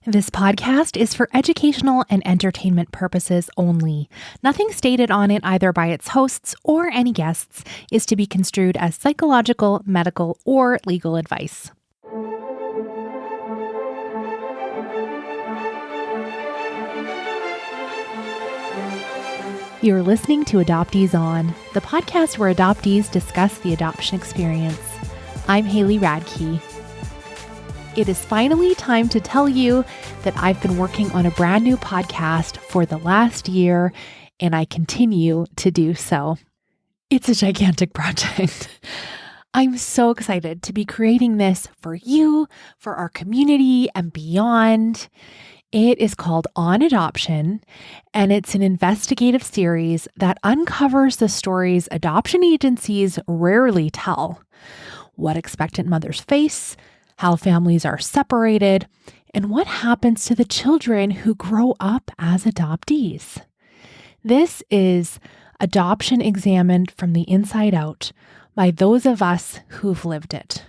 This podcast is for educational and entertainment purposes only. Nothing stated on it, either by its hosts or any guests, is to be construed as psychological, medical, or legal advice. You're listening to Adoptees On, the podcast where adoptees discuss the adoption experience. I'm Haley Radke. It is finally time to tell you that I've been working on a brand new podcast for the last year, and I continue to do so. It's a gigantic project. I'm so excited to be creating this for you, for our community, and beyond. It is called On Adoption, and it's an investigative series that uncovers the stories adoption agencies rarely tell. What expectant mothers face, how families are separated, and what happens to the children who grow up as adoptees. This is adoption examined from the inside out by those of us who've lived it.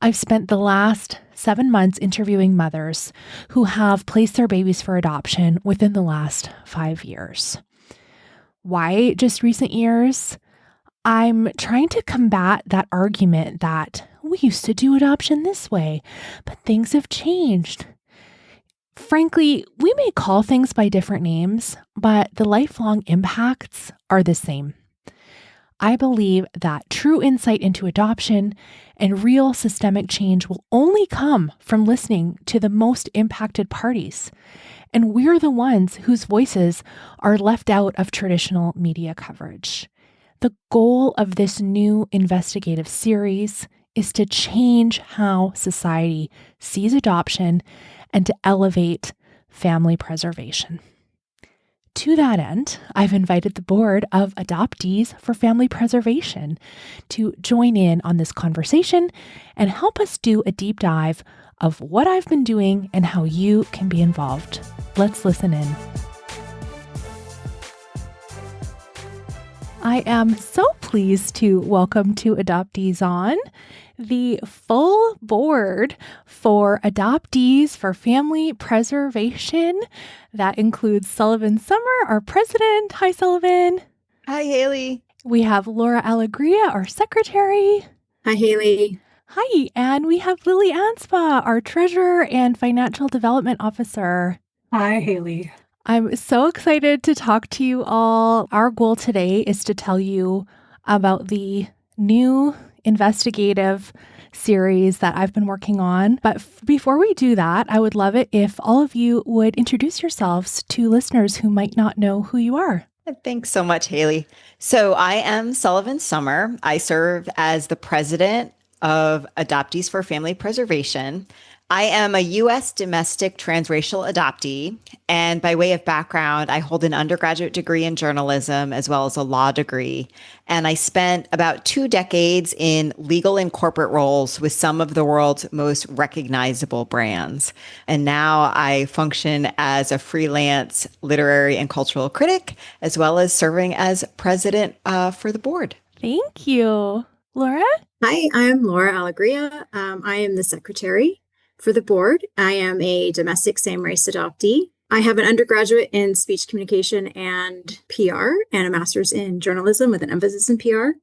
I've spent the last 7 months interviewing mothers who have placed their babies for adoption within the last 5 years. Why just recent years? I'm trying to combat that argument that we used to do adoption this way, but things have changed. Frankly, we may call things by different names, but the lifelong impacts are the same. I believe that true insight into adoption and real systemic change will only come from listening to the most impacted parties. And we're the ones whose voices are left out of traditional media coverage. The goal of this new investigative series is to change how society sees adoption and to elevate family preservation. To that end, I've invited the board of Adoptees for Family Preservation to join in on this conversation and help us do a deep dive of what I've been doing and how you can be involved. Let's listen in. I am so pleased to welcome to Adoptees On the full board for Adoptees for Family Preservation. That includes Sullivan Summer, our president. Hi, Sullivan. Hi, Haley. We have Laura Alegria, our secretary. Hi, Haley. Hi, and we have Lily Anspa, our treasurer and financial development officer. Hi, Haley. I'm so excited to talk to you all. Our goal today is to tell you about the new investigative series that I've been working on. But before we do that, I would love it if all of you would introduce yourselves to listeners who might not know who you are. Thanks so much, Haley. So I am Sullivan Summer. I serve as the president of Adoptees for Family Preservation. I am a U.S. domestic transracial adoptee, and by way of background, I hold an undergraduate degree in journalism as well as a law degree, and I spent about 2 decades in legal and corporate roles with some of the world's most recognizable brands. And now I function as a freelance literary and cultural critic, as well as serving as president for the board. Thank you. Laura? Hi, I'm Laura Alegria. I am the secretary for the board. I am a domestic same-race adoptee. I have an undergraduate in speech communication and PR and a master's in journalism with an emphasis in PR.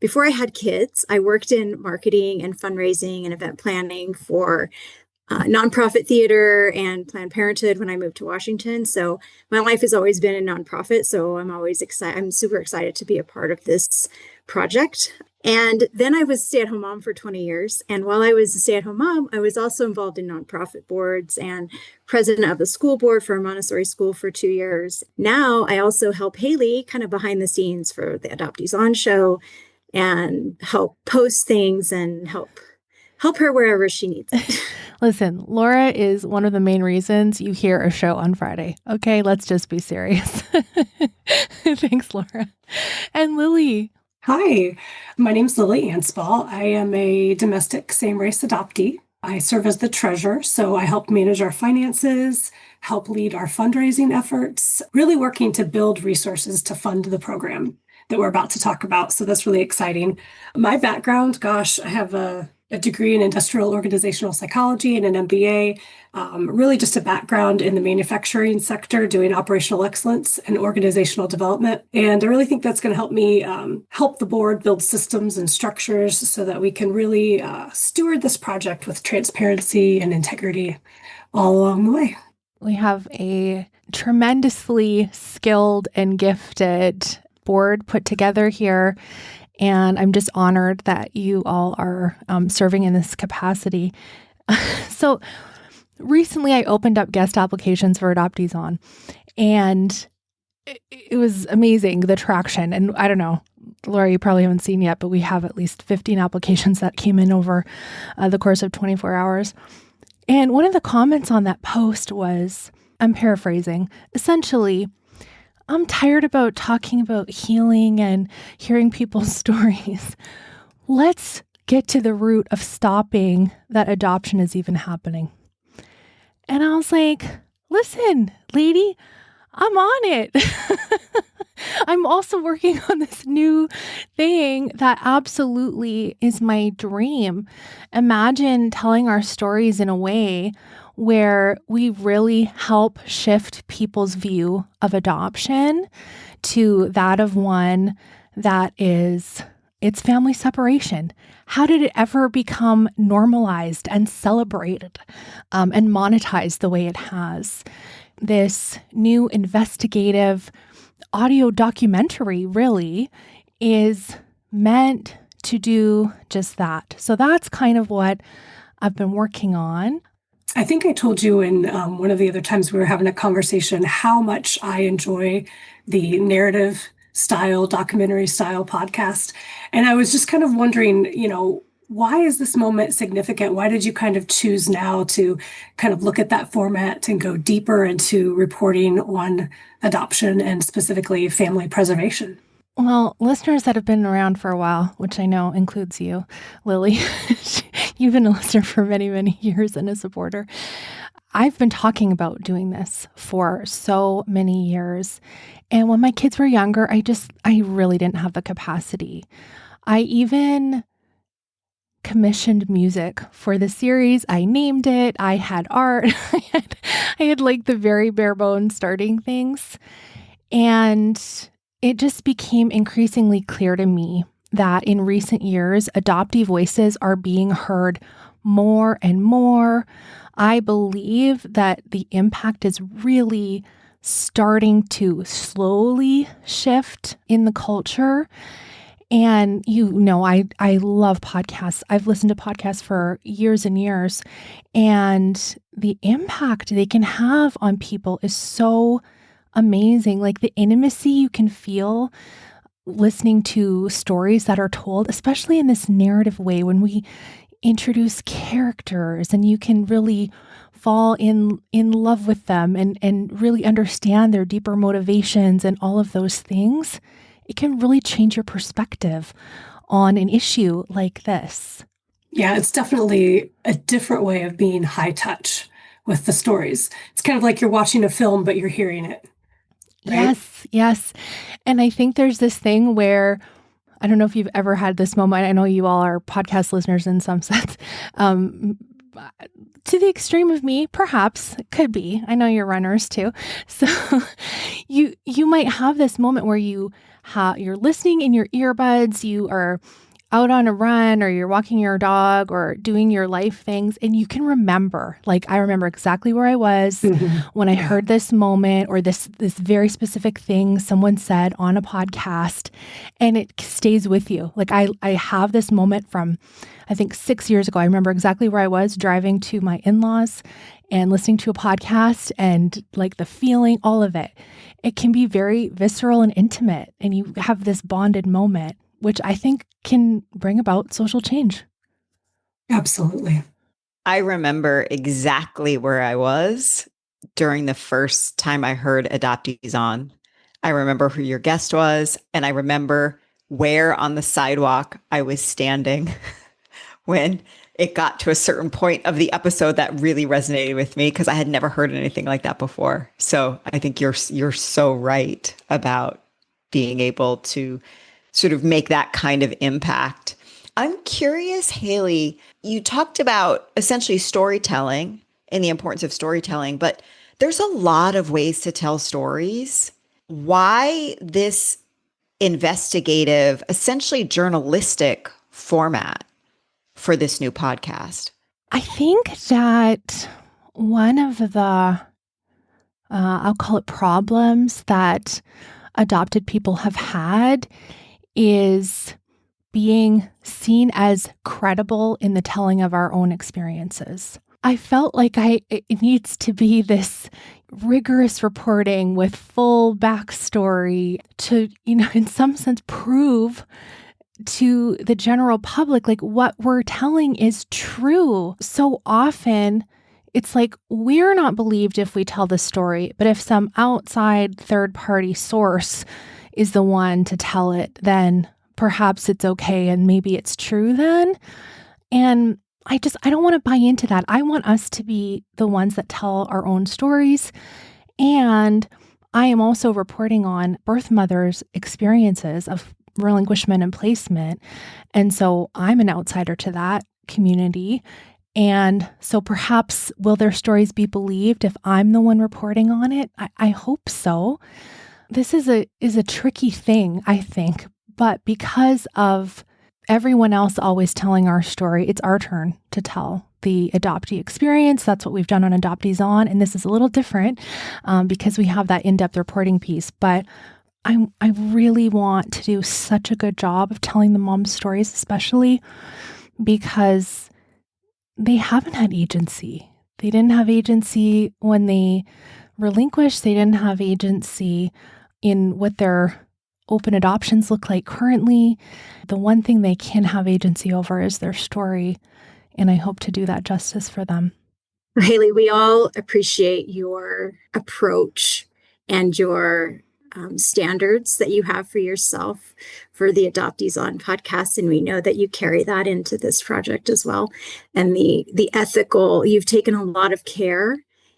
Before I had kids, I worked in marketing and fundraising and event planning for nonprofit theater and Planned Parenthood when I moved to Washington. So my life has always been in nonprofit. So I'm always excited. I'm super excited to be a part of this project. And then I was a stay-at-home mom for 20 years. And while I was a stay-at-home mom, I was also involved in nonprofit boards and president of the school board for a Montessori school for 2 years. Now I also help Haley kind of behind the scenes for the Adoptees On show and help post things and help her wherever she needs it. Listen, Laura is one of the main reasons you hear a show on Friday. Okay, let's just be serious. Thanks, Laura. And Lily. Hi, my name's Lily Anspa. I am a domestic same-race adoptee. I serve as the treasurer, so I help manage our finances, help lead our fundraising efforts, really working to build resources to fund the program that we're about to talk about. So that's really exciting. My background, gosh, I have a a degree in industrial organizational psychology and an MBA, really just a background in the manufacturing sector, doing operational excellence and organizational development. And I really think that's going to help me help the board build systems and structures so that we can really steward this project with transparency and integrity all along the way. We have a tremendously skilled and gifted board put together here. And I'm just honored that you all are serving in this capacity. So recently I opened up guest applications for Adoptees On, and it was amazing, the traction. And I don't know, Laura, you probably haven't seen yet, but we have at least 15 applications that came in over the course of 24 hours. And one of the comments on that post was, I'm paraphrasing, essentially, I'm tired about talking about healing and hearing people's stories. Let's get to the root of stopping that adoption is even happening. And I was like, listen, lady, I'm on it. I'm also working on this new thing that absolutely is my dream. Imagine telling our stories in a way where we really help shift people's view of adoption to that of one that is, it's family separation. How did it ever become normalized and celebrated and monetized the way it has? This new investigative audio documentary really is meant to do just that. So that's kind of what I've been working on. I think I told you in one of the other times we were having a conversation how much I enjoy the narrative style, documentary style podcast. And I was just kind of wondering, why is this moment significant? Why did you kind of choose now to kind of look at that format and go deeper into reporting on adoption and specifically family preservation? Well, listeners that have been around for a while, which I know includes you, Lily, you've been a listener for many, many years and a supporter. I've been talking about doing this for so many years. And when my kids were younger, I really didn't have the capacity. I even commissioned music for the series. I named it. I had art. I had like the very bare bones starting things. And it just became increasingly clear to me that in recent years, adoptee voices are being heard more and more. I believe that the impact is really starting to slowly shift in the culture. And I love podcasts. I've listened to podcasts for years and years, and the impact they can have on people is so amazing. Like the intimacy you can feel listening to stories that are told, especially in this narrative way, when we introduce characters and you can really fall in love with them and really understand their deeper motivations and all of those things. It can really change your perspective on an issue like this. Yeah, it's definitely a different way of being high touch with the stories. It's kind of like you're watching a film, but you're hearing it. Right? Yes. And I think there's this thing where, I don't know if you've ever had this moment. I know you all are podcast listeners in some sense. To the extreme of me, perhaps, it could be. I know you're runners too. So you might have this moment where you're listening in your earbuds, you are out on a run, or you're walking your dog or doing your life things, and you can remember, like I remember exactly where I was when I heard this moment or this very specific thing someone said on a podcast, and it stays with you. Like I have this moment from, I think 6 years ago. I remember exactly where I was driving to my in-laws and listening to a podcast, and like the feeling, all of it. It can be very visceral and intimate, and you have this bonded moment, which I think can bring about social change. Absolutely. I remember exactly where I was during the first time I heard Adoptees On. I remember who your guest was, and I remember where on the sidewalk I was standing when it got to a certain point of the episode that really resonated with me, because I had never heard anything like that before. So I think you're so right about being able to sort of make that kind of impact. I'm curious, Haley, you talked about essentially storytelling and the importance of storytelling, but there's a lot of ways to tell stories. Why this investigative, essentially journalistic format for this new podcast? I think that one of the, I'll call it problems that adopted people have had is being seen as credible in the telling of our own experiences. I felt like it needs to be this rigorous reporting with full backstory to, in some sense, prove to the general public, like what we're telling is true. So often it's like we're not believed if we tell the story, but if some outside third party source is the one to tell it, then perhaps it's okay and maybe it's true then. And I don't want to buy into that. I want us to be the ones that tell our own stories. And I am also reporting on birth mothers' experiences of relinquishment and placement. And so I'm an outsider to that community. And so perhaps will their stories be believed if I'm the one reporting on it? I hope so. This is a tricky thing, I think. But because of everyone else always telling our story, it's our turn to tell the adoptee experience. That's what we've done on Adoptees On. And this is a little different because we have that in-depth reporting piece. But I really want to do such a good job of telling the mom's stories, especially because they haven't had agency. They didn't have agency when they relinquished. They didn't have agency in what their open adoptions look like currently. The one thing they can have agency over is their story. And I hope to do that justice for them. Haley, we all appreciate your approach and your standards that you have for yourself for the Adoptees On podcast. And we know that you carry that into this project as well. And the ethical, you've taken a lot of care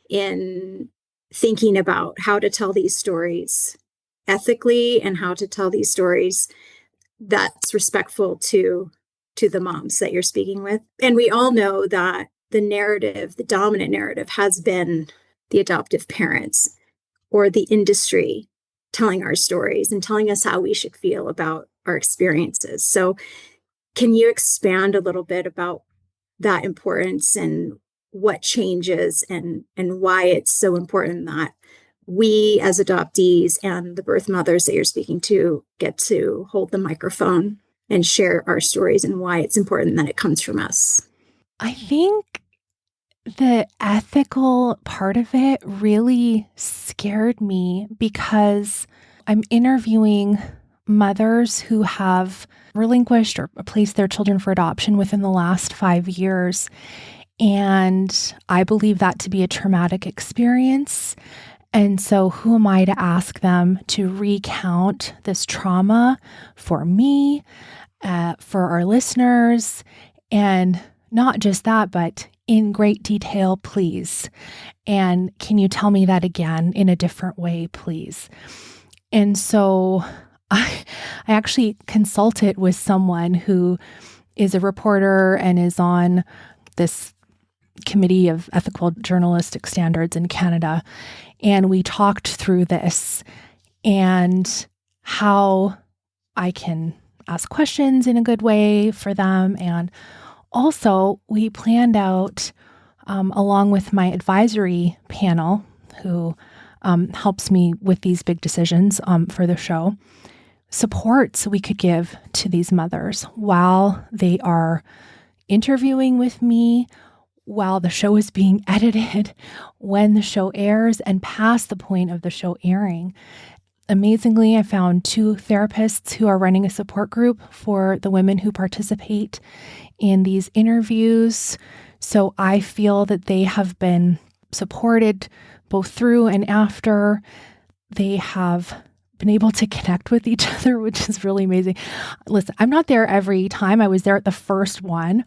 in thinking about how to tell these stories ethically and how to tell these stories that's respectful to the moms that you're speaking with. And we all know that the dominant narrative has been the adoptive parents or the industry telling our stories and telling us how we should feel about our experiences. So can you expand a little bit about that importance and what changes and why it's so important that we as adoptees and the birth mothers that you're speaking to get to hold the microphone and share our stories and why it's important that it comes from us? I think the ethical part of it really scared me because I'm interviewing mothers who have relinquished or placed their children for adoption within the last 5 years. And I believe that to be a traumatic experience. And so who am I to ask them to recount this trauma for me, for our listeners, and not just that, but in great detail, please. And can you tell me that again in a different way, please? And so I actually consulted with someone who is a reporter and is on this committee of ethical journalistic standards in Canada. And we talked through this and how I can ask questions in a good way for them. And also we planned out, along with my advisory panel, who helps me with these big decisions for the show, supports we could give to these mothers while they are interviewing with me, while the show is being edited, when the show airs, and past the point of the show airing. Amazingly, I found 2 therapists who are running a support group for the women who participate in these interviews. So I feel that they have been supported both through and after. They have been able to connect with each other, which is really amazing. Listen, I'm not there every time. I was there at the first one,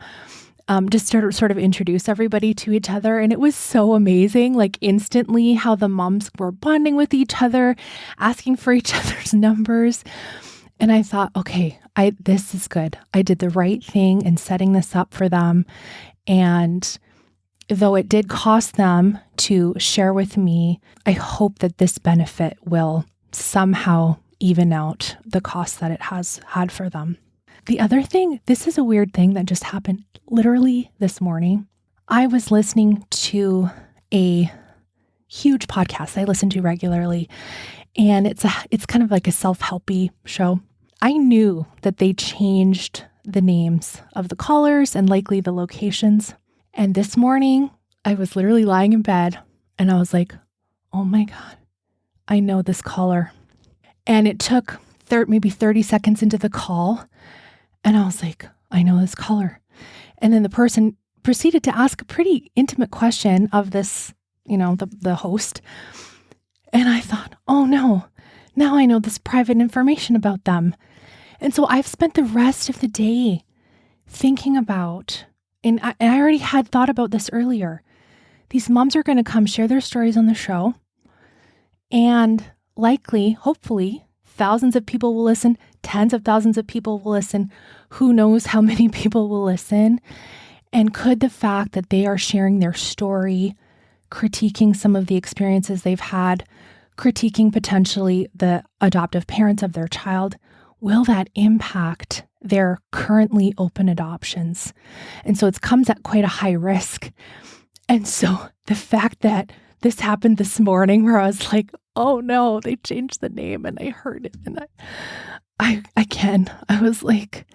just to sort of introduce everybody to each other. And it was so amazing, like instantly how the moms were bonding with each other, asking for each other's numbers. And I thought, okay, this is good. I did the right thing in setting this up for them. And though it did cost them to share with me, I hope that this benefit will somehow even out the cost that it has had for them. The other thing, this is a weird thing that just happened literally this morning. I was listening to a huge podcast I listen to regularly, and it's kind of like a self-helpy show. I knew that they changed the names of the callers and likely the locations. And this morning, I was literally lying in bed and I was like, oh my God, I know this caller. And it took maybe 30 seconds into the call. And I was like, I know this caller. And then the person proceeded to ask a pretty intimate question of this, the host. And I thought, oh no, now I know this private information about them. And so I've spent the rest of the day thinking about, and I already had thought about this earlier. These moms are going to come share their stories on the show. And likely, hopefully, thousands of people will listen. Tens of thousands of people will listen. Who knows how many people will listen? And could the fact that they are sharing their story, critiquing some of the experiences they've had, critiquing potentially the adoptive parents of their child, will that impact their currently open adoptions? And so it comes at quite a high risk. And so the fact that this happened this morning where I was like, oh no, they changed the name, and I heard it. And I was like,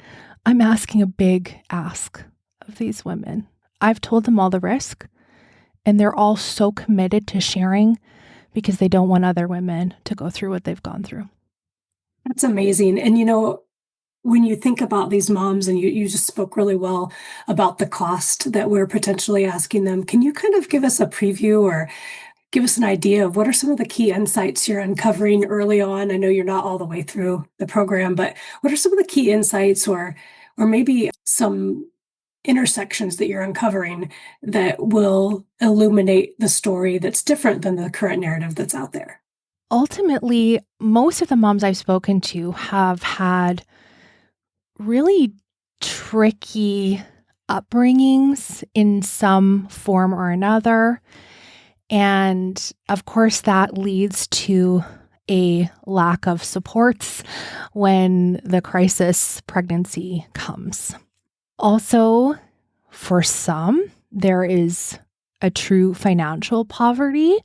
I'm asking a big ask of these women. I've told them all the risk, and they're all so committed to sharing because they don't want other women to go through what they've gone through. That's amazing. And when you think about these moms, and you just spoke really well about the cost that we're potentially asking them, can you kind of give us a preview or give us an idea of what are some of the key insights you're uncovering early on? I know you're not all the way through the program, but what are some of the key insights or maybe some intersections that you're uncovering that will illuminate the story that's different than the current narrative that's out there? Ultimately, most of the moms I've spoken to have had really tricky upbringings in some form or another. And of course, that leads to a lack of supports when the crisis pregnancy comes. Also, for some, there is a true financial poverty.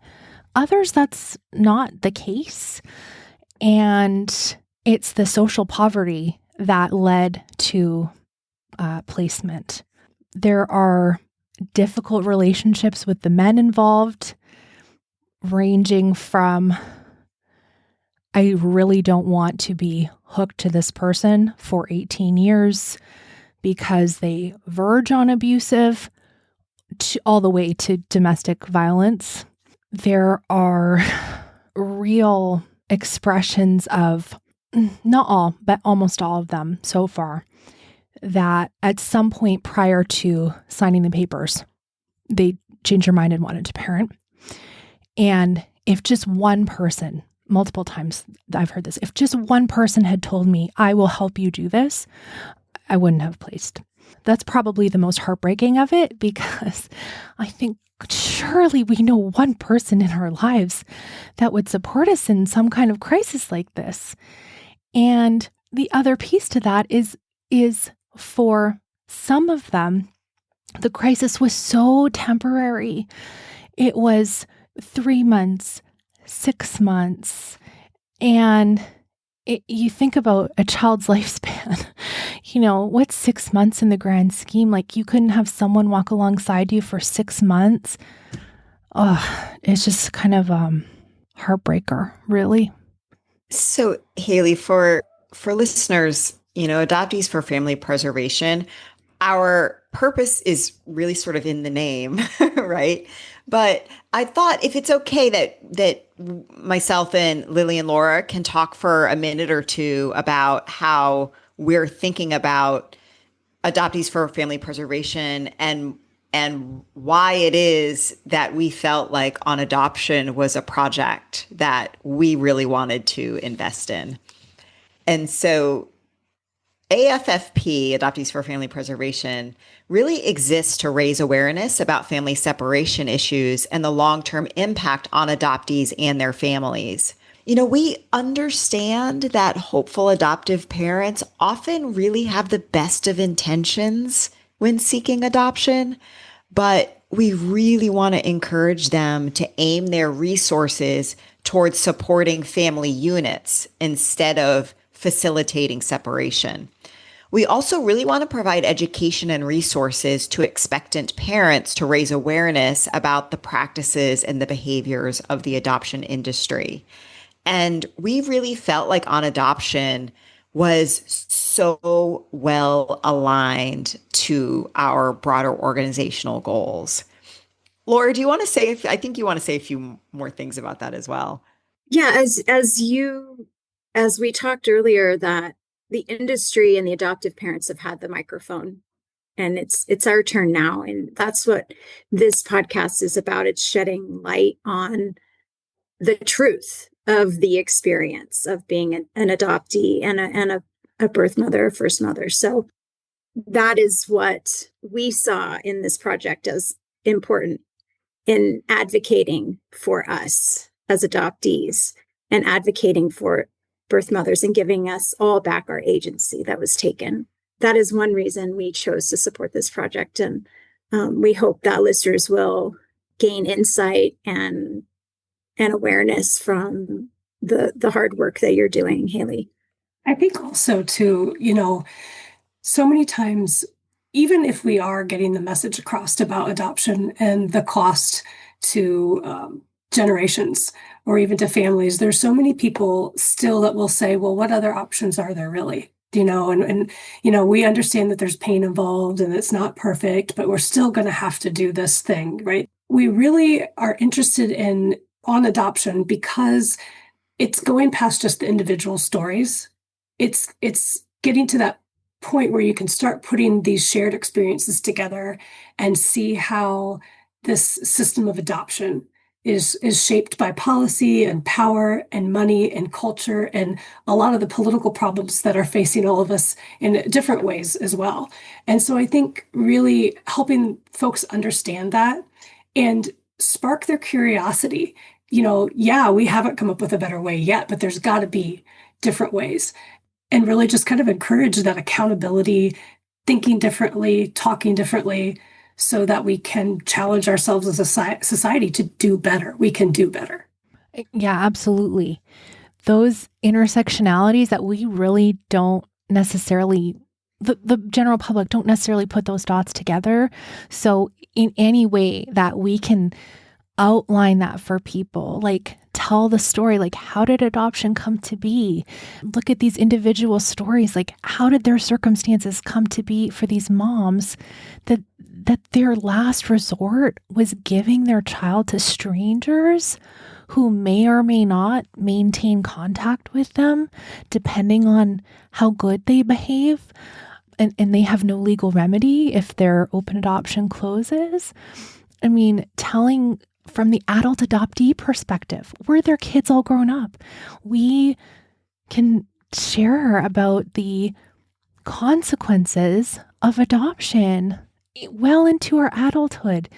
Others, that's not the case. And it's the social poverty that led to placement. There are difficult relationships with the men involved, ranging from, I really don't want to be hooked to this person for 18 years because they verge on abusive, all the way to domestic violence. There are real expressions of, not all, but almost all of them so far, that at some point prior to signing the papers, they changed their mind and wanted to parent. And if just one person, multiple times I've heard this, if just one person had told me, I will help you do this, I wouldn't have placed. That's probably the most heartbreaking of it, because I think surely we know one person in our lives that would support us in some kind of crisis like this. And the other piece to that is for some of them, the crisis was so temporary. It was 3 months, 6 months. And you think about a child's lifespan, what's 6 months in the grand scheme? Like, you couldn't have someone walk alongside you for 6 months. Oh, it's just kind of heartbreaker, really. So, Haley, for listeners, Adoptees for Family Preservation, our purpose is really sort of in the name, right? But I thought, if it's okay that myself and Lily and Laura can talk for a minute or two about how we're thinking about Adoptees for Family Preservation and why it is that we felt like On Adoption was a project that we really wanted to invest in. And so AFFP, Adoptees for Family Preservation, really exists to raise awareness about family separation issues and the long-term impact on adoptees and their families. We understand that hopeful adoptive parents often really have the best of intentions when seeking adoption, but we really want to encourage them to aim their resources towards supporting family units instead of facilitating separation. We also really want to provide education and resources to expectant parents to raise awareness about the practices and the behaviors of the adoption industry. And we really felt like On Adoption was so well aligned to our broader organizational goals. Laura, do you want to say, I think you want to say a few more things about that as well. Yeah, as we talked earlier, that the industry and the adoptive parents have had the microphone, and it's our turn now. And that's what this podcast is about. It's shedding light on the truth of the experience of being an adoptee and a birth mother, a first mother. So that is what we saw in this project as important in advocating for us as adoptees and advocating for birth mothers and giving us all back our agency that was taken. That is one reason we chose to support this project. And we hope that listeners will gain insight and awareness from the hard work that you're doing, Haley. I think also too, so many times, even if we are getting the message across about adoption and the cost to generations or even to families, there's so many people still that will say, well, what other options are there really? And we understand that there's pain involved and it's not perfect, but we're still going to have to do this thing, right? We really are interested in On Adoption because it's going past just the individual stories. It's getting to that point where you can start putting these shared experiences together and see how this system of adoption is shaped by policy and power and money and culture and a lot of the political problems that are facing all of us in different ways as well. And so I think really helping folks understand that and spark their curiosity. We haven't come up with a better way yet, but there's got to be different ways. And really just kind of encourage that accountability, thinking differently, talking differently, so that we can challenge ourselves as a society to do better. We can do better. Yeah, absolutely. Those intersectionalities that we really don't necessarily, the general public don't necessarily put those dots together. So in any way that we can outline that for people, like tell the story, like how did adoption come to be? Look at these individual stories, like how did their circumstances come to be for these moms that their last resort was giving their child to strangers who may or may not maintain contact with them depending on how good they behave. And they have no legal remedy if their open adoption closes. I mean, telling from the adult adoptee perspective, were their kids all grown up? We can share about the consequences of adoption well into our adulthood.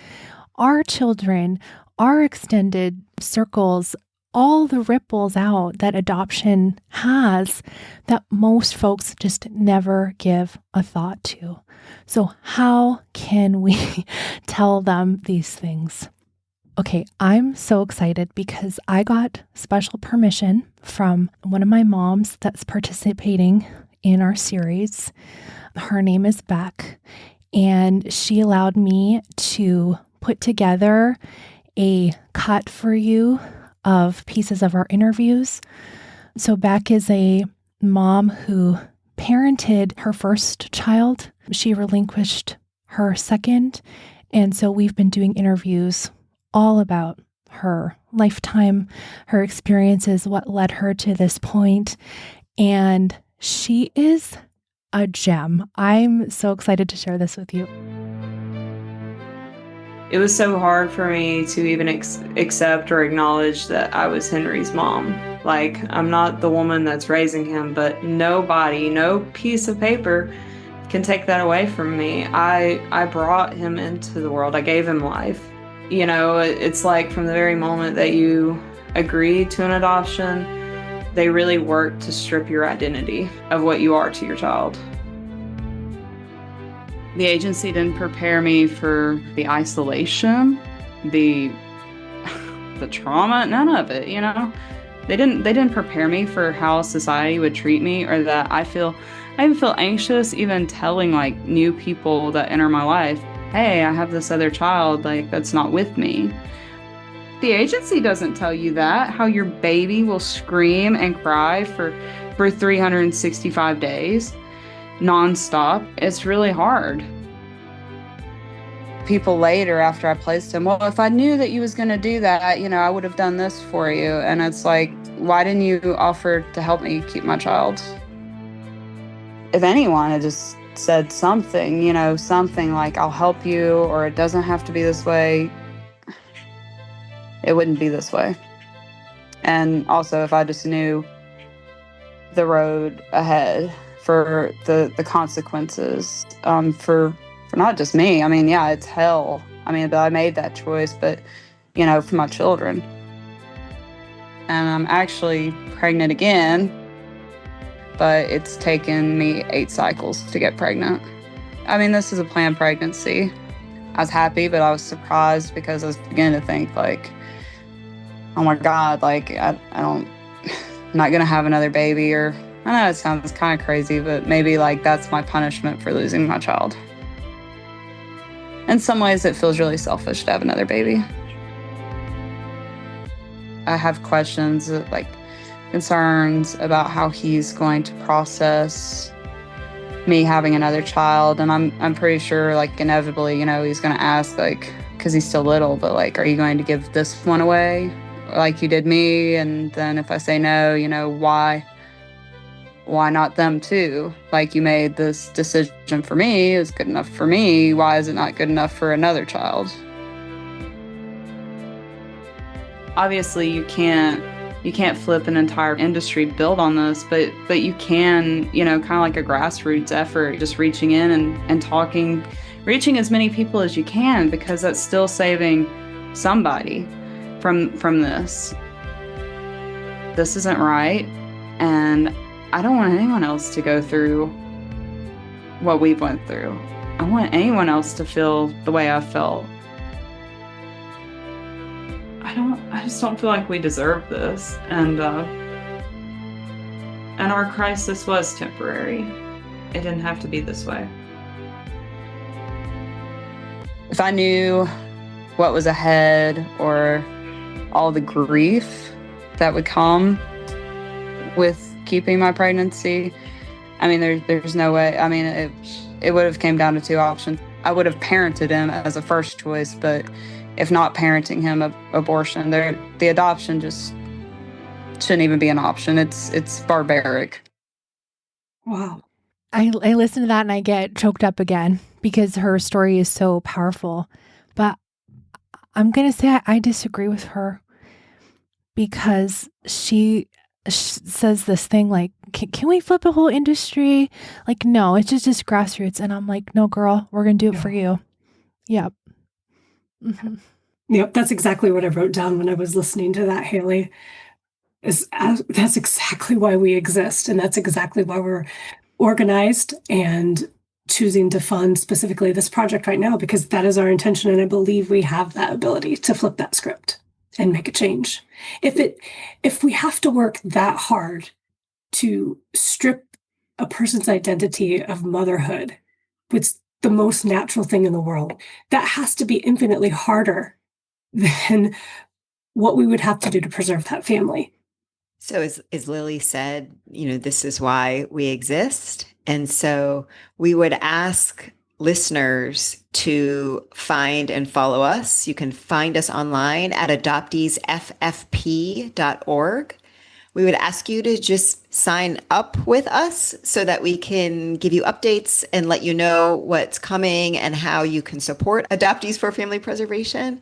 Our children, our extended circles, all the ripples out that adoption has that most folks just never give a thought to. So how can we tell them these things? Okay, I'm so excited because I got special permission from one of my moms that's participating in our series. Her name is Beck, and she allowed me to put together a cut for you of pieces of our interviews. So Beck is a mom who parented her first child. She relinquished her second. And so we've been doing interviews all about her lifetime, her experiences, what led her to this point. And she is a gem. I'm so excited to share this with you. It was so hard for me to even accept or acknowledge that I was Henry's mom. Like, I'm not the woman that's raising him, but nobody, no piece of paper can take that away from me. I brought him into the world. I gave him life. You know, it's like from the very moment that you agree to an adoption, they really work to strip your identity of what you are to your child. The agency didn't prepare me for the isolation, the trauma, none of it, you know? They didn't prepare me for how society would treat me, or that I even feel anxious even telling like new people that enter my life, hey, I have this other child like that's not with me. The agency doesn't tell you that, how your baby will scream and cry for 365 days nonstop. It's really hard. People later after I placed him, well, if I knew that you was going to do that, you know, I would have done this for you. And it's like, why didn't you offer to help me keep my child? If anyone had just said something, you know, something like, I'll help you, or it doesn't have to be this way, it wouldn't be this way. And also, if I just knew the road ahead for the consequences, for not just me. I mean, yeah, it's hell. I mean, but I made that choice, but, you know, for my children. And I'm actually pregnant again, but it's taken me 8 cycles to get pregnant. I mean, this is a planned pregnancy. I was happy, but I was surprised because I was beginning to think like, oh my God, like I'm not going to have another baby. Or I know it sounds kind of crazy, but maybe like that's my punishment for losing my child. In some ways, it feels really selfish to have another baby. I have questions, like concerns about how he's going to process me having another child. And I'm pretty sure, like, inevitably, you know, he's going to ask, like, because he's still little, but like, are you going to give this one away like you did me? And then if I say no, you know, why not them too? Like, you made this decision for me, it was good enough for me, why is it not good enough for another child? Obviously you can't flip an entire industry built on this, but you can, you know, kind of like a grassroots effort, just reaching in and talking, reaching as many people as you can, because that's still saving somebody from this. This isn't right, and I don't want anyone else to go through what we've went through. I want anyone else to feel the way I felt. I just don't feel like we deserve this. And our crisis was temporary. It didn't have to be this way. If I knew what was ahead, or all the grief that would come with keeping my pregnancy, I mean, there's no way. I mean, it would have came down to 2 options. I would have parented him as a first choice, but if not parenting him, abortion. The adoption just shouldn't even be an option. It's barbaric. Wow. I listen to that and I get choked up again because her story is so powerful. But I'm going to say I disagree with her, because she says this thing like, can we flip a whole industry? Like, no, it's just grassroots. And I'm like, no, girl, we're going to do it for you. Yep. Mm-hmm. Yep, that's exactly what I wrote down when I was listening to that, Haley. That's exactly why we exist, and that's exactly why we're organized and choosing to fund specifically this project right now, because that is our intention, and I believe we have that ability to flip that script and make a change. If we have to work that hard to strip a person's identity of motherhood, which the most natural thing in the world, that has to be infinitely harder than what we would have to do to preserve that family. So as Lily said, you know, this is why we exist. And so we would ask listeners to find and follow us. You can find us online at adopteesffp.org. We would ask you to just sign up with us so that we can give you updates and let you know what's coming and how you can support Adoptees for Family Preservation.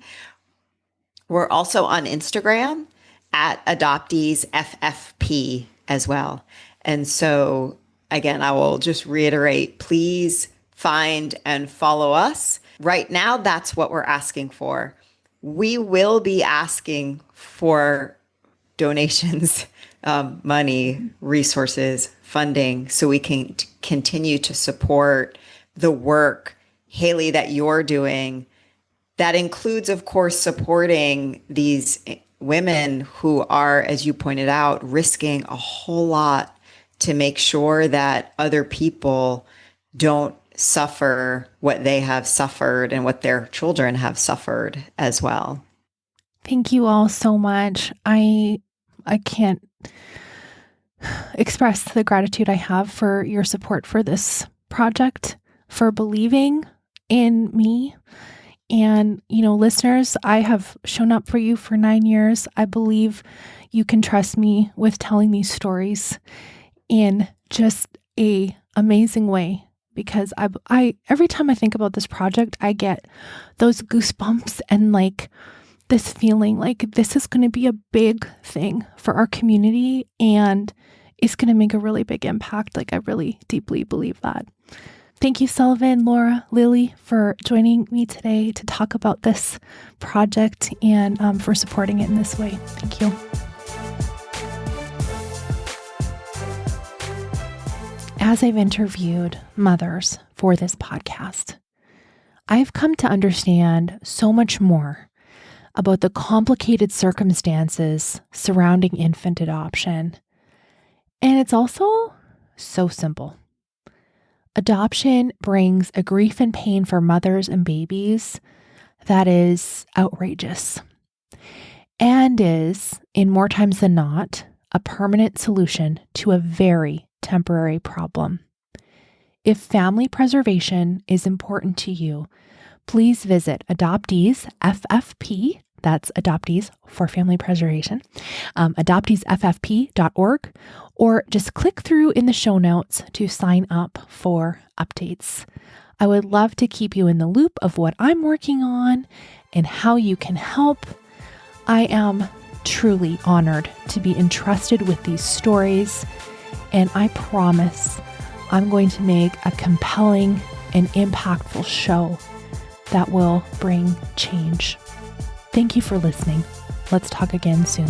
We're also on Instagram at Adoptees FFP as well. And so, again, I will just reiterate, please find and follow us. Right now, that's what we're asking for. We will be asking for donations, money, resources, funding, so we can continue to support the work, Haley, that you're doing. That includes, of course, supporting these women who are, as you pointed out, risking a whole lot to make sure that other people don't suffer what they have suffered and what their children have suffered as well. Thank you all so much. I can't express the gratitude I have for your support for this project, for believing in me. And, listeners, I have shown up for you for 9 years. I believe you can trust me with telling these stories in just a amazing way, because I every time I think about this project, I get those goosebumps and this feeling like this is going to be a big thing for our community and it's going to make a really big impact. I really deeply believe that. Thank you, Sullivan, Laura, Lily, for joining me today to talk about this project and for supporting it in this way. Thank you. As I've interviewed mothers for this podcast, I've come to understand so much more about the complicated circumstances surrounding infant adoption. And it's also so simple. Adoption brings a grief and pain for mothers and babies that is outrageous and is, in more times than not, a permanent solution to a very temporary problem. If family preservation is important to you, please visit Adoptees FFP, that's Adoptees for Family Preservation, adopteesffp.org, or just click through in the show notes to sign up for updates. I would love to keep you in the loop of what I'm working on and how you can help. I am truly honored to be entrusted with these stories, and I promise I'm going to make a compelling and impactful show that will bring change. Thank you for listening. Let's talk again soon.